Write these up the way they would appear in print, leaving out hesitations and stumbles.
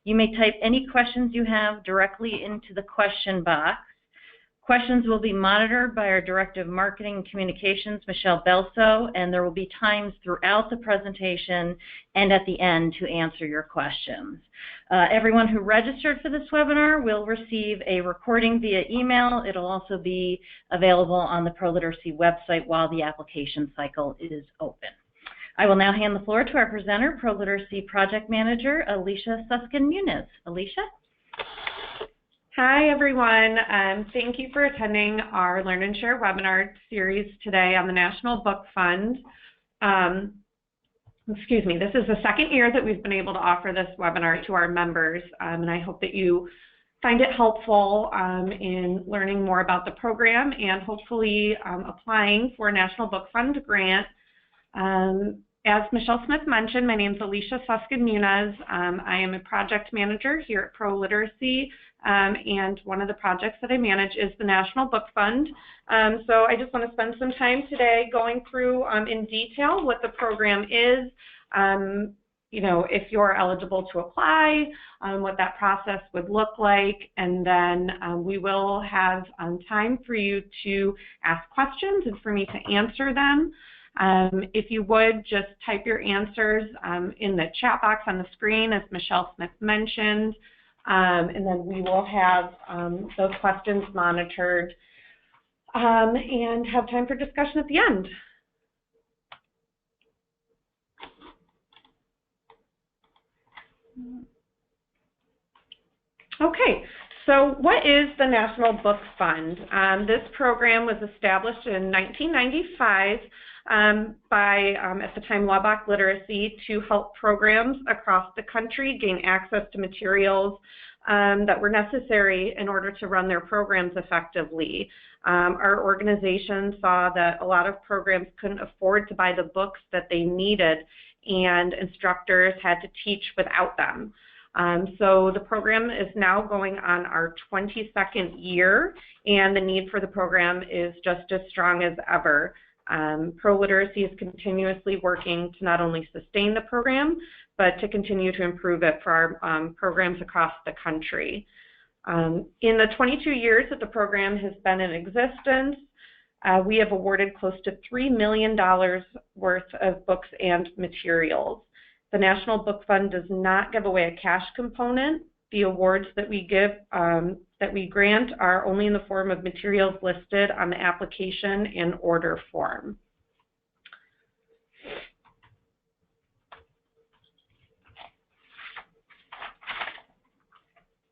You may type any questions you have directly into the question box. Questions will be monitored by our Director of Marketing and Communications, Michelle Belso, and there will be times throughout the presentation and at the end to answer your questions. Everyone who registered for this webinar will receive a recording via email. It'll also be available on the ProLiteracy website while the application cycle is open. I will now hand the floor to our presenter, ProLiteracy Project Manager, Alicia Suskin-Muniz. Alicia? Hi, everyone. Thank you for attending our Learn and Share webinar series today on the National Book Fund. Excuse me, this is the second year that we've been able to offer this webinar to our members, and I hope that you find it helpful in learning more about the program and hopefully applying for a National Book Fund grant. As Michelle Smith mentioned, my name is Alicia Suskin-Muniz. I am a project manager here at ProLiteracy, and one of the projects that I manage is the National Book Fund. So I just want to spend some time today going through in detail what the program is, you know, if you're eligible to apply, what that process would look like, and then we will have time for you to ask questions and for me to answer them. If you would, just type your answers in the chat box on the screen, as Michelle Smith mentioned, and then we will have those questions monitored and have time for discussion at the end. Okay, so what is the National Book Fund? This program was established in 1995 by, at the time, Laubach Literacy to help programs across the country gain access to materials that were necessary in order to run their programs effectively. Our organization saw that a lot of programs couldn't afford to buy the books that they needed, and instructors had to teach without them. So the program is now going on our 22nd year, and the need for the program is just as strong as ever. ProLiteracy is continuously working to not only sustain the program, but to continue to improve it for our programs across the country. In the 22 years that the program has been in existence, we have awarded close to $3 million worth of books and materials. The National Book Fund does not give away a cash component. The awards that we give, that we grant, are only in the form of materials listed on the application and order form.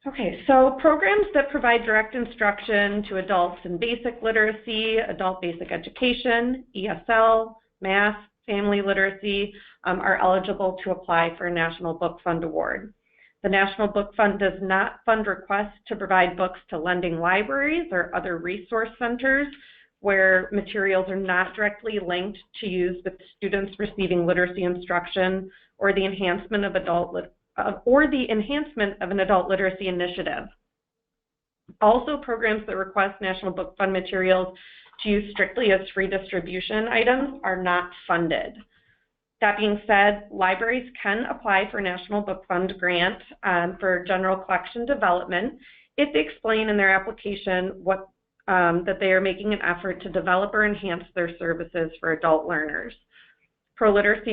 Okay, so programs that provide direct instruction to adults in basic literacy, adult basic education, ESL, math, family literacy are eligible to apply for a National Book Fund award. The National Book Fund does not fund requests to provide books to lending libraries or other resource centers where materials are not directly linked to use with students receiving literacy instruction or the enhancement of an adult literacy initiative. Also, programs that request National Book Fund materials to use strictly as free distribution items are not funded. That being said, libraries can apply for National Book Fund grant for general collection development if they explain in their application that they are making an effort to develop or enhance their services for adult learners. ProLiteracy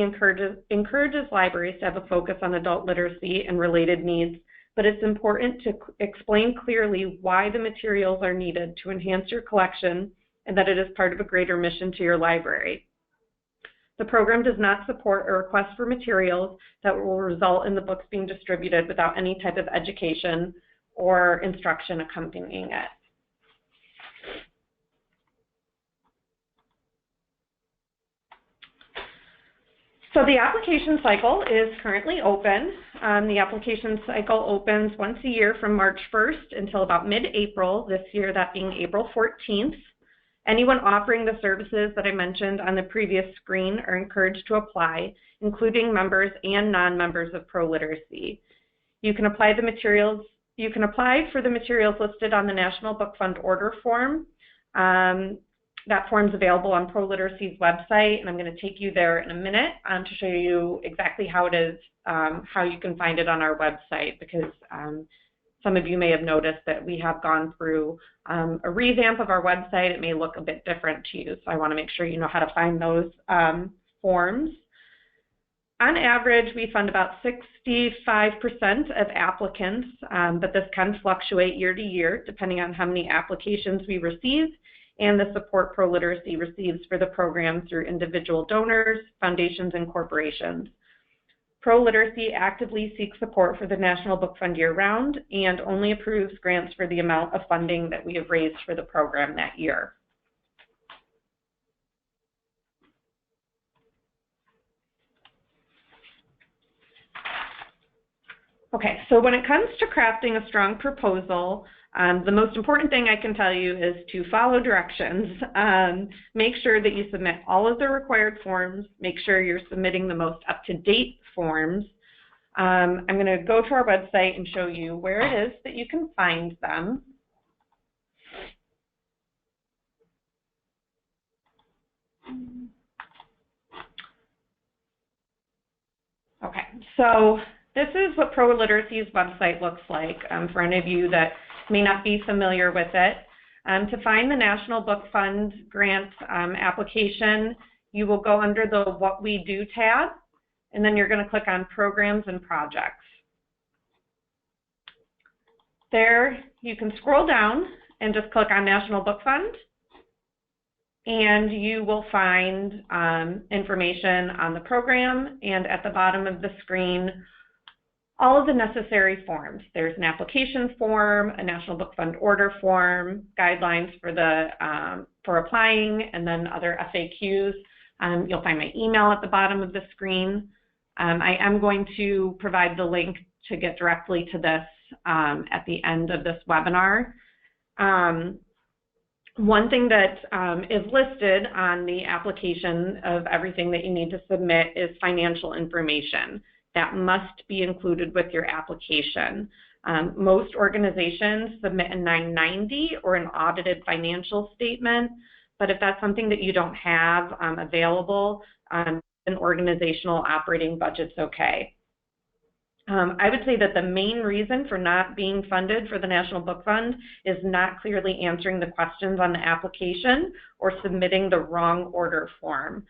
encourages libraries to have a focus on adult literacy and related needs, but it's important to explain clearly why the materials are needed to enhance your collection and that it is part of a greater mission to your library. The program does not support a request for materials that will result in the books being distributed without any type of education or instruction accompanying it. So the application cycle is currently open. The application cycle opens once a year from March 1st until about mid-April, this year that being April 14th. Anyone offering the services that I mentioned on the previous screen are encouraged to apply, including members and non-members of ProLiteracy. You can apply for the materials listed on the National Book Fund order form. that form's available on ProLiteracy's website, and I'm going to take you there in a minute to show you exactly how it is, how you can find it on our website, because some of you may have noticed that we have gone through a revamp of our website. It may look a bit different to you, so I want to make sure you know how to find those forms. On average, we fund about 65% of applicants, but this can fluctuate year to year depending on how many applications we receive and the support ProLiteracy receives for the program through individual donors, foundations, and corporations. ProLiteracy actively seeks support for the National Book Fund year-round and only approves grants for the amount of funding that we have raised for the program that year. Okay, so when it comes to crafting a strong proposal, the most important thing I can tell you is to follow directions. Make sure that you submit all of the required forms. Make sure you're submitting the most up-to-date forms. I'm going to go to our website and show you where it is that you can find them. Okay, so this is what ProLiteracy's website looks like for any of you that may not be familiar with it. To find the National Book Fund grant application, you will go under the What We Do tab, and then you're going to click on Programs and Projects. There, you can scroll down and just click on National Book Fund, and you will find information on the program, and at the bottom of the screen, all of the necessary forms. There's an application form, a National Book Fund order form, guidelines for applying, and then other FAQs. You'll find my email at the bottom of the screen. I am going to provide the link to get directly to this at the end of this webinar. One thing that is listed on the application of everything that you need to submit is financial information. That must be included with your application. Most organizations submit a 990 or an audited financial statement, but if that's something that you don't have available, an organizational operating budget's okay. I would say that the main reason for not being funded for the National Book Fund is not clearly answering the questions on the application or submitting the wrong order form.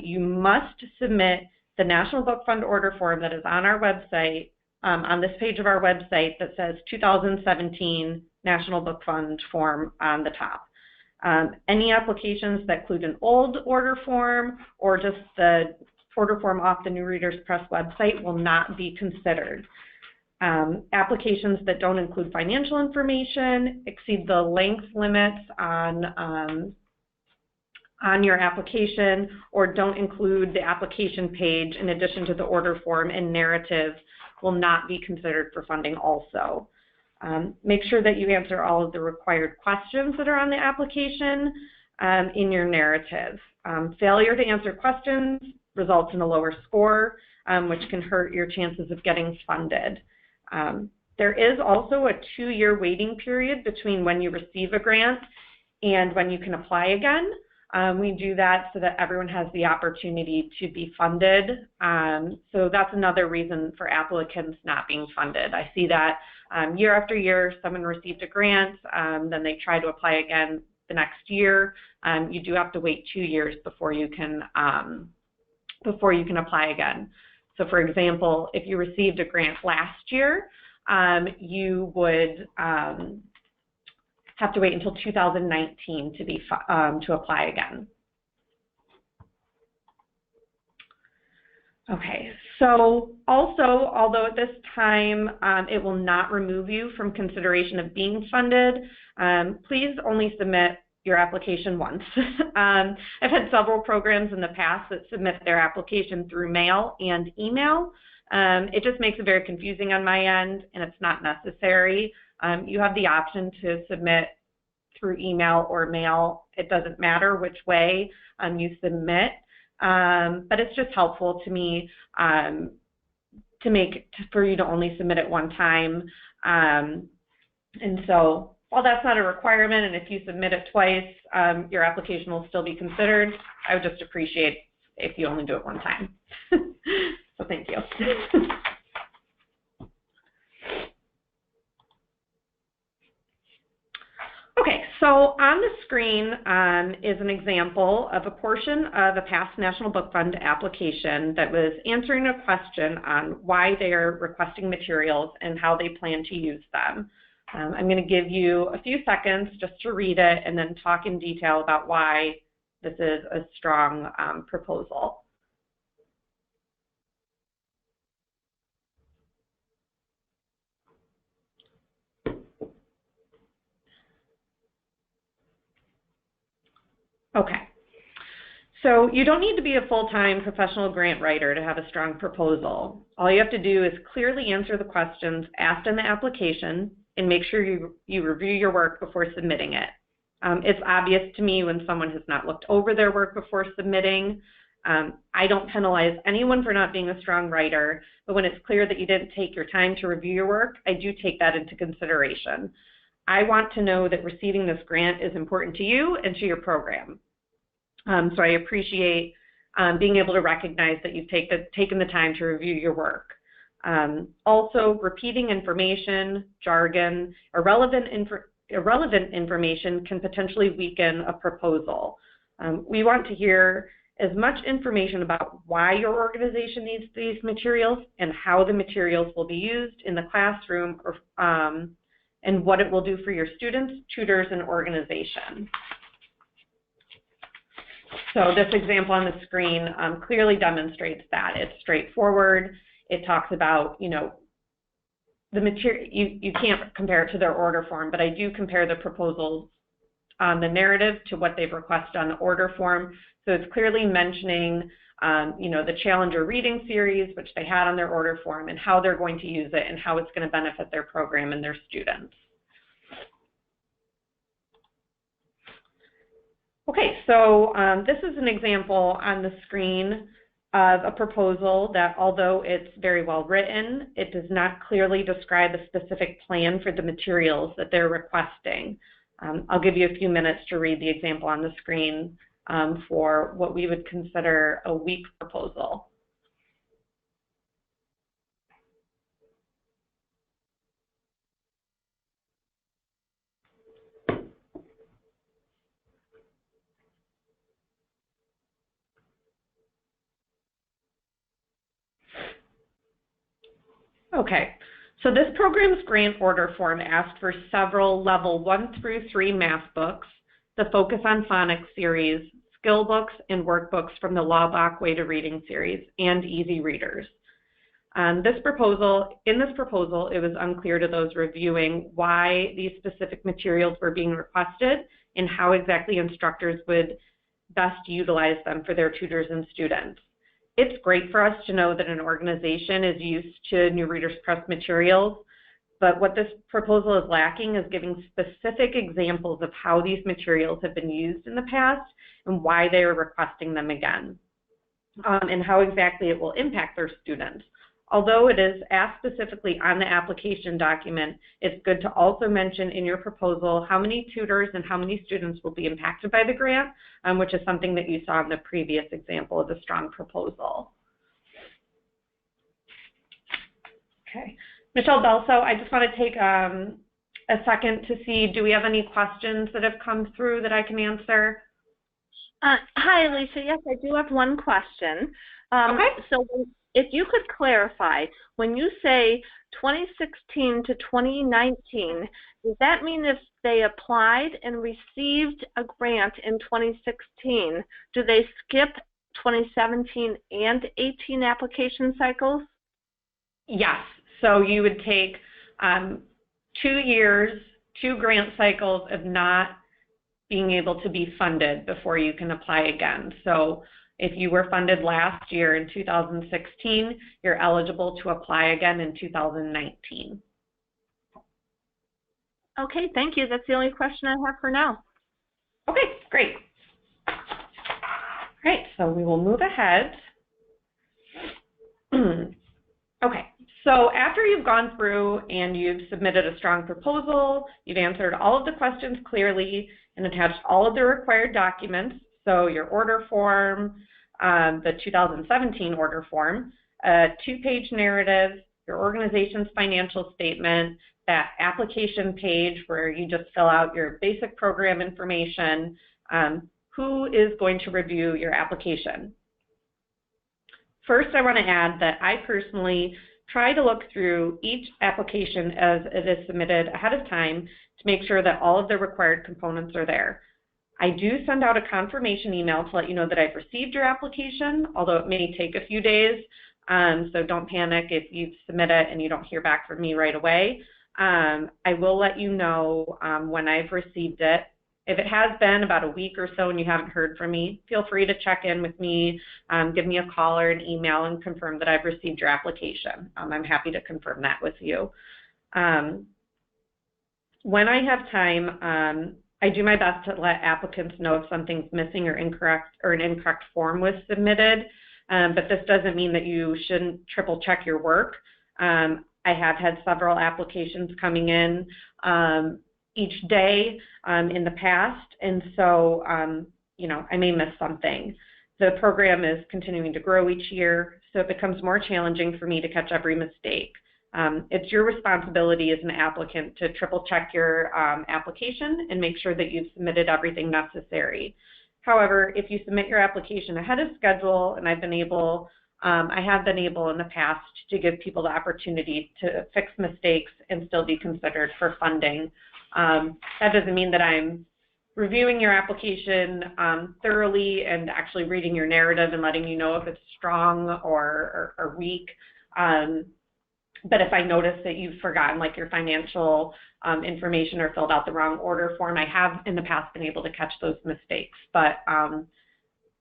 You must submit the National Book Fund order form that is on our website, on this page of our website that says 2017 National Book Fund form on the top. Any applications that include an old order form or just the order form off the New Readers Press website will not be considered. Applications that don't include financial information, exceed the length limits on your application, or don't include the application page in addition to the order form and narrative will not be considered for funding also. Make sure that you answer all of the required questions that are on the application in your narrative. Failure to answer questions results in a lower score, which can hurt your chances of getting funded. There is also a 2-year waiting period between when you receive a grant and when you can apply again. We do that so that everyone has the opportunity to be funded. So that's another reason for applicants not being funded. I see that year after year, someone received a grant, then they try to apply again the next year. You do have to wait 2 years before you can apply again. So for example, if you received a grant last year, you would have to wait until 2019 to apply again. Okay, so also, although at this time it will not remove you from consideration of being funded, please only submit your application once. I've had several programs in the past that submit their application through mail and email. It just makes it very confusing on my end, and it's not necessary. You have the option to submit through email or mail. It doesn't matter which way you submit, but it's just helpful to me for you to only submit it one time. And so while that's not a requirement, and if you submit it twice, your application will still be considered, I would just appreciate if you only do it one time. So thank you. Okay, so on the screen is an example of a portion of a past National Book Fund application that was answering a question on why they are requesting materials and how they plan to use them. I'm going to give you a few seconds just to read it and then talk in detail about why this is a strong proposal. Okay, so you don't need to be a full-time professional grant writer to have a strong proposal. All you have to do is clearly answer the questions asked in the application and make sure you review your work before submitting it. It's obvious to me when someone has not looked over their work before submitting. I don't penalize anyone for not being a strong writer, but when it's clear that you didn't take your time to review your work, I do take that into consideration. I want to know that receiving this grant is important to you and to your program. So I appreciate being able to recognize that you've taken the time to review your work. Also, repeating information, jargon, irrelevant information can potentially weaken a proposal. We want to hear as much information about why your organization needs these materials and how the materials will be used in the classroom or, and what it will do for your students, tutors, and organization. So this example on the screen clearly demonstrates that. It's straightforward. It talks about, the material. You can't compare it to their order form, but I do compare the proposals on the narrative to what they've requested on the order form. So it's clearly mentioning, the Challenger reading series, which they had on their order form, and how they're going to use it and how it's going to benefit their program and their students. Okay, so this is an example on the screen of a proposal that, although it's very well written, it does not clearly describe a specific plan for the materials that they're requesting. I'll give you a few minutes to read the example on the screen for what we would consider a weak proposal. Okay, so this program's grant order form asked for several level 1 through 3 math books, the Focus on Phonics series, skill books, and workbooks from the Laubach Way to Reading series, and easy readers. In this proposal, it was unclear to those reviewing why these specific materials were being requested and how exactly instructors would best utilize them for their tutors and students. It's great for us to know that an organization is used to New Readers Press materials, but what this proposal is lacking is giving specific examples of how these materials have been used in the past and why they are requesting them again, and how exactly it will impact their students. Although it is asked specifically on the application document, it's good to also mention in your proposal how many tutors and how many students will be impacted by the grant, which is something that you saw in the previous example of a strong proposal. Okay, Michelle Belso, I just want to take a second to see, do we have any questions that have come through that I can answer? Hi, Alicia. Yes, I do have one question. Okay. So if you could clarify, when you say 2016 to 2019, does that mean if they applied and received a grant in 2016, do they skip 2017 and 18 application cycles? Yes. So you would take 2 years, 2 grant cycles of not being able to be funded before you can apply again. So if you were funded last year in 2016, you're eligible to apply again in 2019. Okay, thank you. That's the only question I have for now. Okay, great. All right, so we will move ahead. Okay, So after you've gone through and you've submitted a strong proposal, you've answered all of the questions clearly and attached all of the required documents, so your order form, the 2017 order form, a 2-page narrative, your organization's financial statement, that application page where you just fill out your basic program information, who is going to review your application? First, I want to add that I personally try to look through each application as it is submitted ahead of time to make sure that all of the required components are there. I do send out a confirmation email to let you know that I've received your application, although it may take a few days, so don't panic if you submit it and you don't hear back from me right away. I will let you know when I've received it. If it has been about a week or so and you haven't heard from me, feel free to check in with me, give me a call or an email and confirm that I've received your application. I'm happy to confirm that with you. When I have time, I do my best to let applicants know if something's missing or incorrect or an incorrect form was submitted, but this doesn't mean that you shouldn't triple check your work. I have had several applications coming in each day in the past, and so you know, I may miss something. The program is continuing to grow each year, so it becomes more challenging for me to catch every mistake. It's your responsibility as an applicant to triple check your application and make sure that you've submitted everything necessary. However, if you submit your application ahead of schedule, and I have been able in the past to give people the opportunity to fix mistakes and still be considered for funding. That doesn't mean that I'm reviewing your application thoroughly and actually reading your narrative and letting you know if it's strong or weak. But if I notice that you've forgotten like your financial information or filled out the wrong order form, I have in the past been able to catch those mistakes. But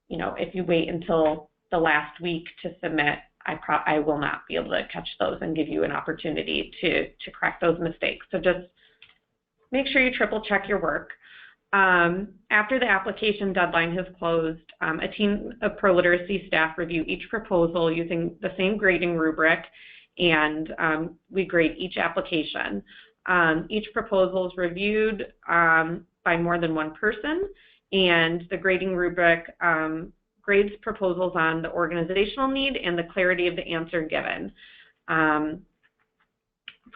you know, if you wait until the last week to submit, I will not be able to catch those and give you an opportunity to correct those mistakes. So just make sure you triple check your work. After the application deadline has closed, a team of ProLiteracy staff review each proposal using the same grading rubric, and we grade each application. Each proposal is reviewed by more than one person, and the grading rubric grades proposals on the organizational need and the clarity of the answer given.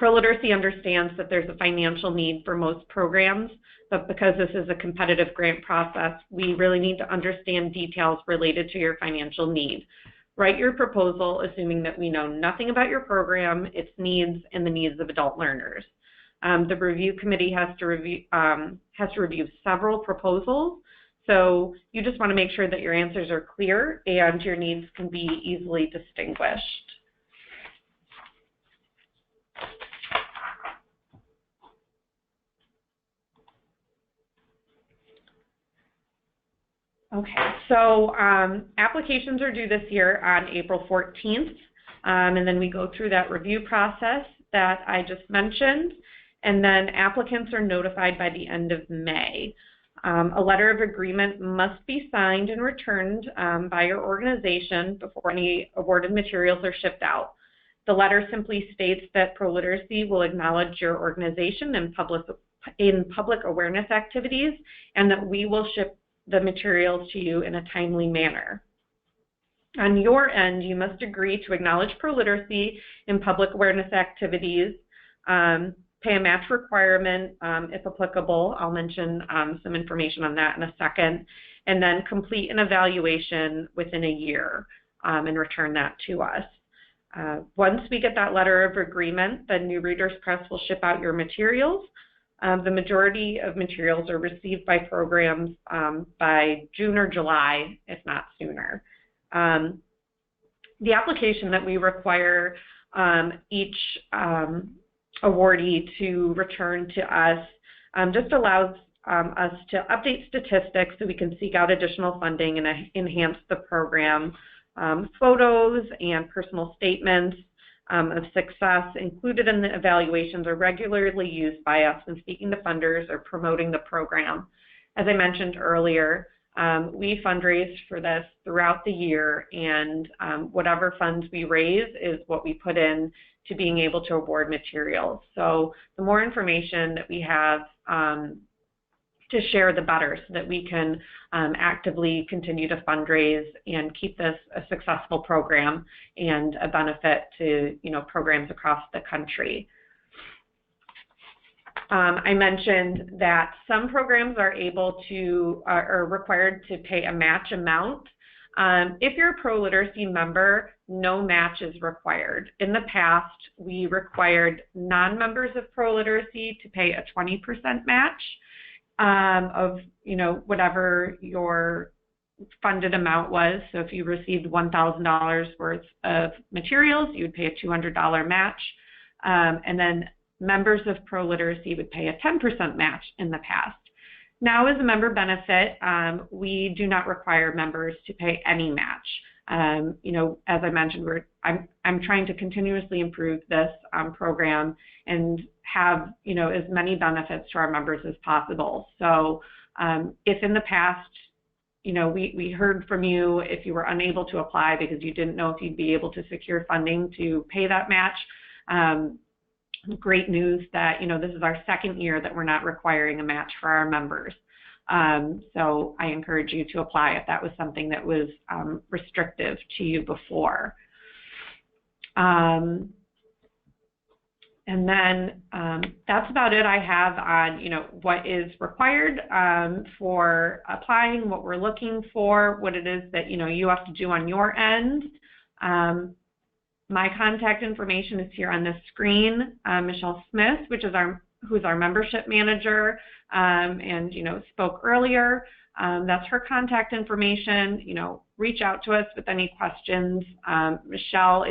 ProLiteracy understands that there's a financial need for most programs, but because this is a competitive grant process, we really need to understand details related to your financial need. Write your proposal assuming that we know nothing about your program, its needs, and the needs of adult learners. The review committee has to review several proposals, so you just want to make sure that your answers are clear and your needs can be easily distinguished. Okay, so applications are due this year on April 14th, and then we go through that review process that I just mentioned, and then applicants are notified by the end of May. A letter of agreement must be signed and returned by your organization before any awarded materials are shipped out. The letter simply states that ProLiteracy will acknowledge your organization in public awareness activities, and that we will ship the materials to you in a timely manner. On your end, you must agree to acknowledge ProLiteracy in public awareness activities, pay a match requirement if applicable. I'll mention some information on that in a second, and then complete an evaluation within a year and return that to us. Once we get that letter of agreement, the New Readers Press will ship out your materials. The majority of materials are received by programs by June or July, if not sooner. The application that we require each awardee to return to us just allows us to update statistics so we can seek out additional funding and enhance the program. Photos and personal statements of success included in the evaluations are regularly used by us in speaking to funders or promoting the program. As I mentioned earlier, we fundraise for this throughout the year, and whatever funds we raise is what we put in to being able to award materials. So the more information that we have to share, the better, so that we can actively continue to fundraise and keep this a successful program and a benefit to programs across the country. I mentioned that some programs are required to pay a match amount. If you're a ProLiteracy member, no match is required. In the past, we required non-members of ProLiteracy to pay a 20% match of whatever your funded amount was. So if you received $1,000 worth of materials, you would pay a $200 match, and then members of ProLiteracy would pay a 10% match in the past. Now, as a member benefit, we do not require members to pay any match. As I mentioned, I'm trying to continuously improve this program and have as many benefits to our members as possible. So if in the past we heard from you if you were unable to apply because you didn't know if you'd be able to secure funding to pay that match, great news that this is our second year that we're not requiring a match for our members. So I encourage you to apply if that was something that was restrictive to you before. And then that's about it I have on what is required for applying, what we're looking for, what it is that you have to do on your end. My contact information is here on the screen. Michelle Smith, who's our membership manager, and spoke earlier. That's her contact information. Reach out to us with any questions. Michelle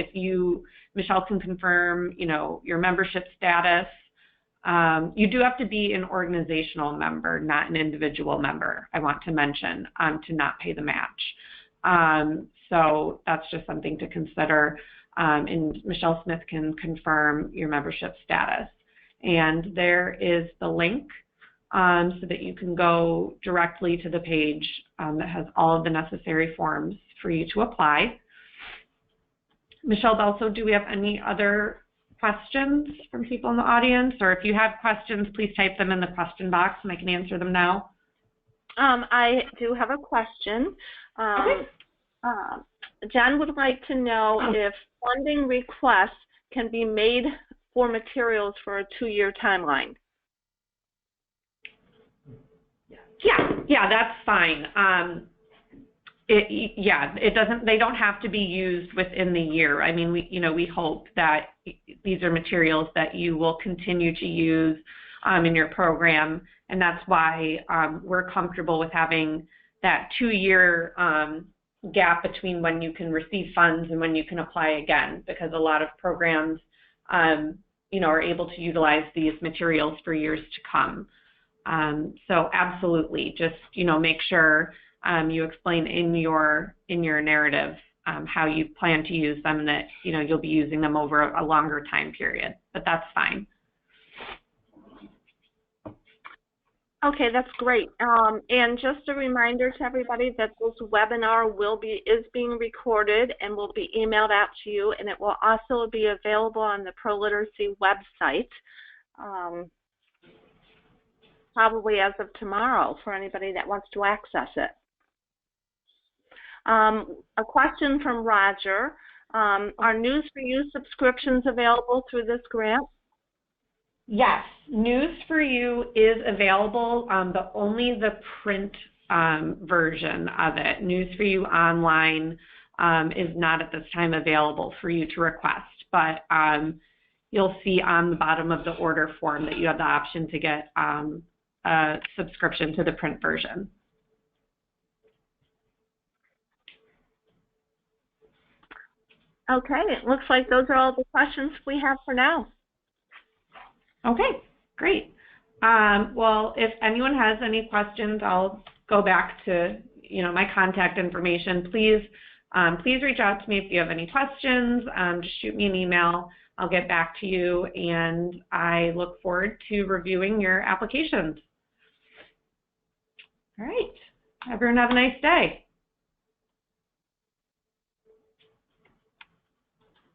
can confirm your membership status. You do have to be an organizational member, not an individual member, I want to mention, to not pay the match. So that's just something to consider. And Michelle Smith can confirm your membership status. And there is the link so that you can go directly to the page that has all of the necessary forms for you to apply. Michelle Belso, do we have any other questions from people in the audience? Or if you have questions, please type them in the question box and I can answer them now. I do have a question. Okay. Jen would like to know if funding requests can be made for materials for a 2-year timeline. Yeah, that's fine. They don't have to be used within the year. I mean, we hope that these are materials that you will continue to use in your program, and that's why we're comfortable with having that 2-year gap between when you can receive funds and when you can apply again, because a lot of programs are able to utilize these materials for years to come. So absolutely, just make sure you explain in your narrative how you plan to use them, and that you'll be using them over a longer time period. But that's fine. Okay, that's great. And just a reminder to everybody that this webinar is being recorded and will be emailed out to you, and it will also be available on the ProLiteracy website, probably as of tomorrow for anybody that wants to access it. A question from Roger. Are News for You subscriptions available through this grant? Yes, News for You is available, but only the print version of it. News for You online is not at this time available for you to request, but you'll see on the bottom of the order form that you have the option to get a subscription to the print version. Okay, it looks like those are all the questions we have for now. Okay, great. Well, if anyone has any questions, I'll go back to my contact information. Please reach out to me if you have any questions. Just shoot me an email. I'll get back to you, and I look forward to reviewing your applications. All right. Everyone have a nice day.